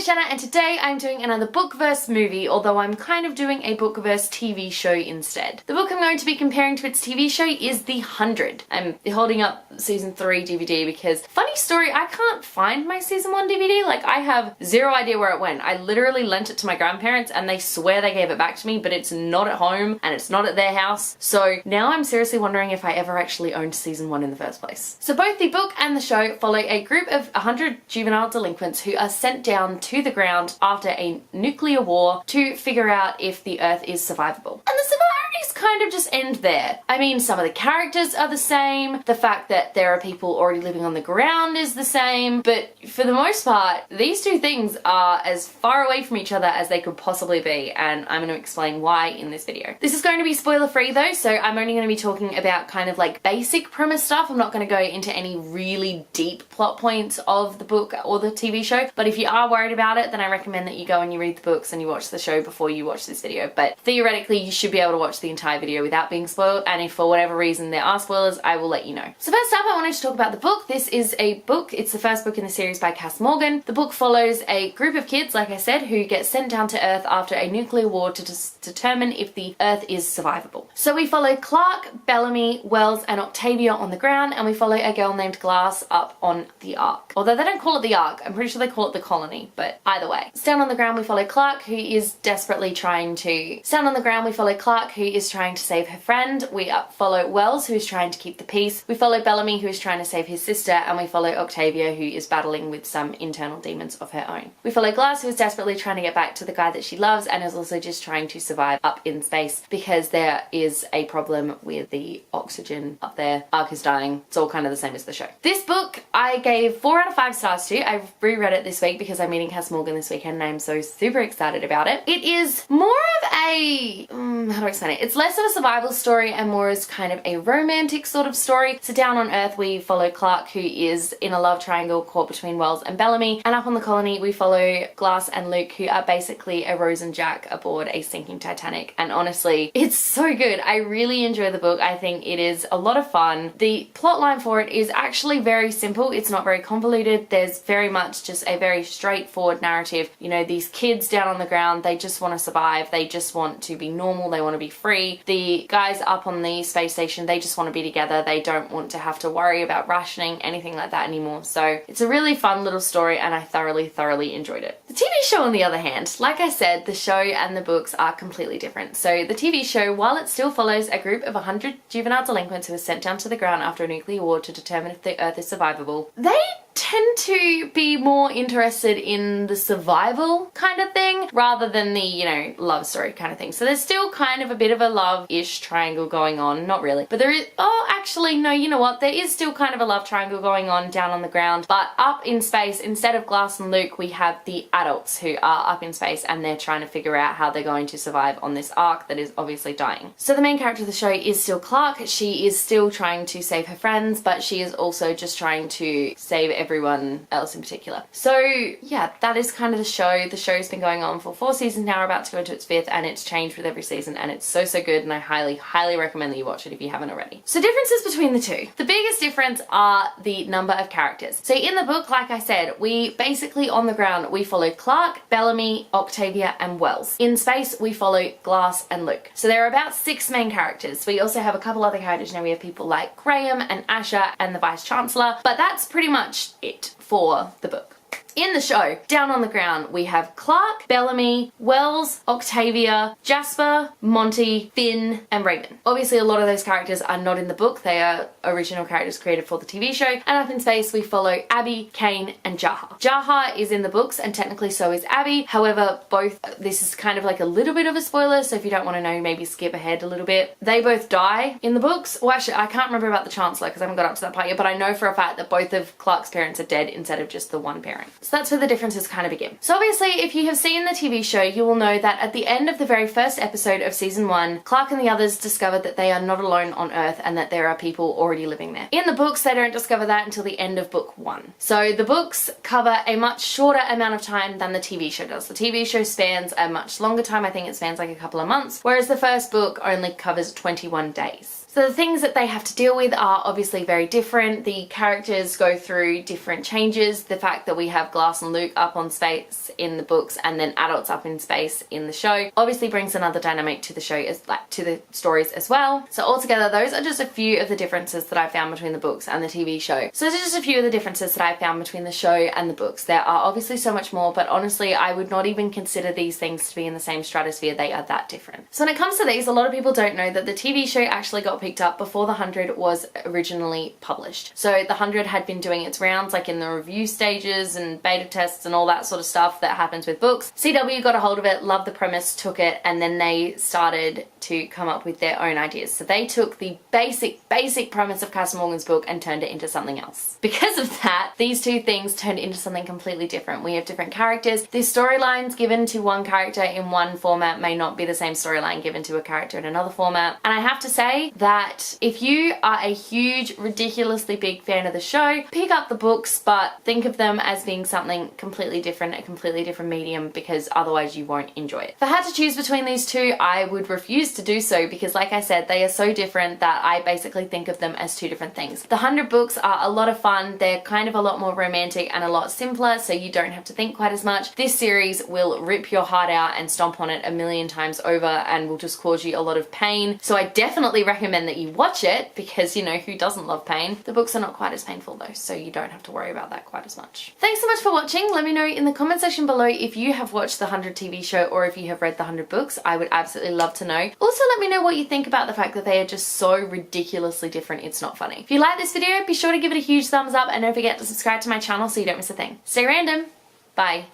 is Jenna, and today I'm doing another book verse movie, although I'm kind of doing a book verse TV show instead. The book I'm going to be comparing to its TV show is The 100. I'm holding up season 3 DVD because, funny story, I can't find my season 1 DVD. Like, I have zero idea where it went. I literally lent it to my grandparents and they swear they gave it back to me, but it's not at home and it's not at their house. So now I'm seriously wondering if I ever actually owned season 1 in the first place. So both the book and the show follow a group of 100 juvenile delinquents who are sent down to the ground after a nuclear war to figure out if the Earth is survivable. And the similarities kind of just end there. I mean, some of the characters are the same, the fact that there are people already living on the ground is the same, but for the most part, these two things are as far away from each other as they could possibly be, and I'm going to explain why in this video. This is going to be spoiler free though, so I'm only going to be talking about kind of like basic premise stuff. I'm not going to go into any really deep plot points of the book or the TV show, but if you are worried about it, then I recommend that you go and you read the books and you watch the show before you watch this video. But theoretically, you should be able to watch the entire video without being spoiled, and if for whatever reason there are spoilers, I will let you know. So first up, I wanted to talk about the book. This is a book. It's the first book in the series by Cass Morgan. The book follows a group of kids, like I said, who get sent down to Earth after a nuclear war to determine if the Earth is survivable. So we follow Clark, Bellamy, Wells, and Octavia on the ground, and we follow a girl named Glass up on the Ark. Although they don't call it the Ark, I'm pretty sure they call it the Colony, but either way. Down on the ground we follow Clark, who is desperately trying to... Down on the ground we follow Clark, who is trying to save her friend. We follow Wells, who is trying to keep the peace. We follow Bellamy, who is trying to save his sister, and we follow Octavia, who is battling with some internal demons of her own. We follow Glass, who is desperately trying to get back to the guy that she loves and is also just trying to survive up in space because there is a problem with the oxygen up there. Ark is dying. It's all kind of the same as the show. This book I gave 4 out of 5 stars to. I've reread it this week because I'm meeting Cass Morgan this weekend and I'm so super excited about it. It is more of a... how do I explain it? It's less of a survival story and more as kind of a romantic sort of story. So down on Earth we follow Clark, who is in a love triangle caught between Wells and Bellamy, and up on the Colony we follow Glass and Luke, who are basically a Rose and Jack aboard a sinking Titanic. And honestly, it's so good. I really enjoy the book. I think it is a lot of fun. The plot line for it is actually very simple. It's not very convoluted. There's very much just a very straightforward narrative. You know, these kids down on the ground, they just want to survive. They just want to be normal. They want to be free. The guys up on the space station, they just want to be together. They don't want to have to worry about rationing, anything like that anymore. So it's a really fun little story and I thoroughly enjoyed it. The TV show, on the other hand, like I said, the show and the books are completely different. So the TV show, while it still follows a group of 100 juvenile delinquents who are sent down to the ground after a nuclear war to determine if the Earth is survivable, they tend to be more interested in the survival kind of thing rather than the, you know, love story kind of thing. So there's still kind of a bit of a love-ish triangle going on. Not really. But there is... Oh, actually, no, you know what? There is still kind of a love triangle going on down on the ground. But up in space, instead of Glass and Luke, we have the adults who are up in space and they're trying to figure out how they're going to survive on this Ark that is obviously dying. So the main character of the show is still Clark. She is still trying to save her friends, but she is also just trying to save everyone else in particular. So yeah, that is kind of the show. The show's been going on for 4 seasons now. We're about to go into its 5th and it's changed with every season and it's so good, and I highly recommend that you watch it if you haven't already. So differences between the two. The biggest difference are the number of characters. So in the book, like I said, we basically on the ground, we follow Clark, Bellamy, Octavia, and Wells. In space, we follow Glass and Luke. So there are about 6 main characters. We also have a couple other characters. You know, we have people like Graham and Asher and the Vice Chancellor, but that's pretty much it for the book. In the show, down on the ground, we have Clark, Bellamy, Wells, Octavia, Jasper, Monty, Finn, and Raymond. Obviously, a lot of those characters are not in the book. They are original characters created for the TV show. And up in space, we follow Abby, Kane, and Jaha. Jaha is in the books, and technically so is Abby. However, this is kind of like a little bit of a spoiler, so if you don't want to know, maybe skip ahead a little bit. They both die in the books. Well, actually, I can't remember about the Chancellor because I haven't got up to that part yet, but I know for a fact that both of Clark's parents are dead instead of just the one parent. So that's where the differences kind of begin. So obviously, if you have seen the TV show, you will know that at the end of the very first episode of season 1, Clark and the others discover that they are not alone on Earth and that there are people already living there. In the books, they don't discover that until the end of book 1. So the books cover a much shorter amount of time than the TV show does. The TV show spans a much longer time. I think it spans like a couple of months, whereas the first book only covers 21 days. So the things that they have to deal with are obviously very different. The characters go through different changes. The fact that we have Glass and Luke up on space in the books and then adults up in space in the show obviously brings another dynamic to the show, as like to the stories as well. So altogether, those are just a few of the differences that I found between the books and the TV show. So those are just a few of the differences that I found between the show and the books. There are obviously so much more, but honestly, I would not even consider these things to be in the same stratosphere. They are that different. So when it comes to these, a lot of people don't know that the TV show actually got picked up before the 100 was originally published. So the 100 had been doing its rounds, like in the review stages and beta tests and all that sort of stuff that happens with books. CW got a hold of it, loved the premise, took it, and then they started to come up with their own ideas. So they took the basic premise of Castle Morgan's book and turned it into something else. Because of that, these two things turned into something completely different. We have different characters. The storylines given to one character in one format may not be the same storyline given to a character in another format. And I have to say that if you are a huge, ridiculously big fan of the show, pick up the books, but think of them as being something completely different, a completely different medium, because otherwise you won't enjoy it. If I had to choose between these two, I would refuse to do so because, like I said, they are so different that I basically think of them as two different things. The 100 books are a lot of fun. They're kind of a lot more romantic and a lot simpler, so you don't have to think quite as much. This series will rip your heart out and stomp on it a million times over and will just cause you a lot of pain. So I definitely recommend that you watch it because, you know, who doesn't love pain? The books are not quite as painful though, so you don't have to worry about that quite as much. Thanks so much for watching. Let me know in the comment section below if you have watched the 100 TV show or if you have read the 100 books. I would absolutely love to know. Also, let me know what you think about the fact that they are just so ridiculously different. It's not funny. If you like this video, be sure to give it a huge thumbs up and don't forget to subscribe to my channel so you don't miss a thing. Stay random. Bye.